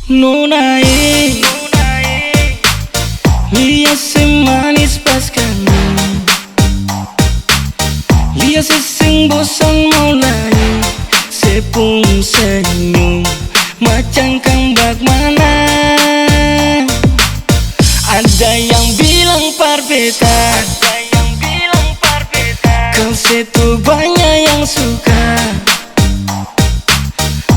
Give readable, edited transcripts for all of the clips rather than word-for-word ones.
Nunai, lihat semanis pas kami, lihat sing bosan mulai, sepung senyum macam kang mana. Ada yang bilang parbetan, kau setu banyak yang suka.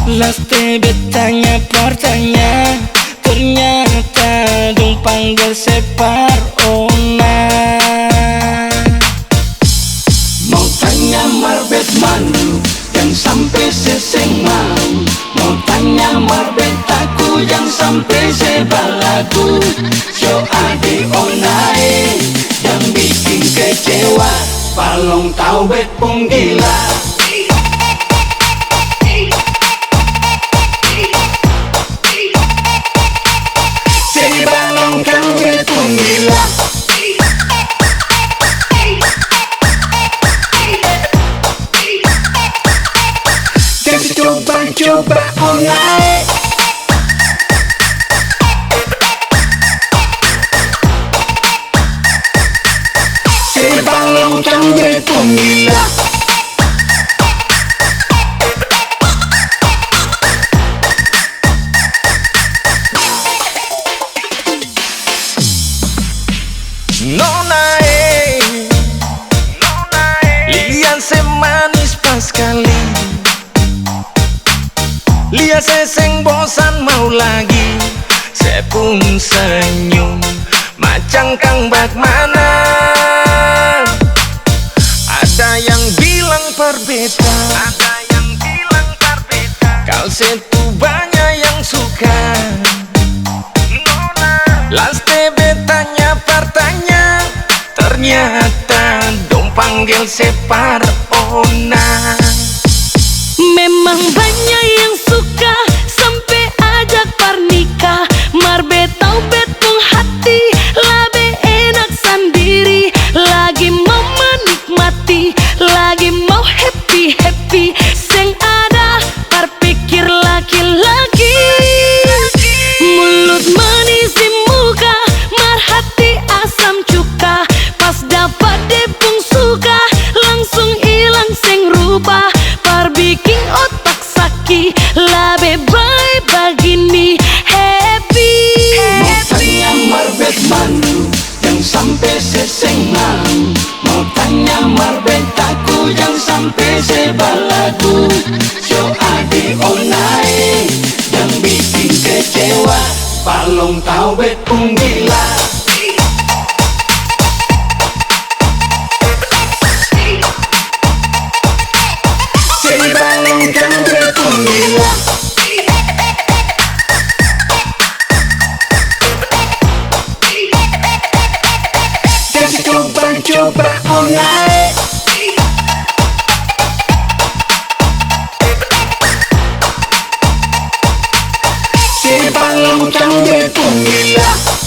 Laste betanya partanya, ternyata dong panggil separ ona. Mau tanya marbet manu yang sampai seseng mau tanya marbet aku yang sampai sebalaku. So adi onae yang bikin kecewa, palong tahu bet pun gila. Balong kang bet pun gila. Jadi coba online. Si balong kang bet pun gila. Nonae, lihat semanis pas kali, lihat seseng bosan mau lagi, sepung senyum macam kang mana. Ada yang bilang perbedaan, kau setu banyak yang suka. Laste betanya partanya, ternyata dong panggil separ ona. Memang banyak yang suka sampai ajak pernikah. Marbet tau betung hati, lebih enak sendiri. Lagi mau menikmati, lagi mau happy. Seng ada berpikir laki-laki. Mulut manis di muka, marhati asam cuka. Pas dapat depung suka, langsung hilang seng rupa. Bikin otak sakit, lebih baik begini happy. Mau tanya marbet manu yang sampai seseng mau tanya marbet aku yang sampai sebalaku. So adi onae yang bikin kecewa, palong tahu bet pun gila. Balong kang bet pun gila. Jadi coba online. Si balong kang bet pun gila.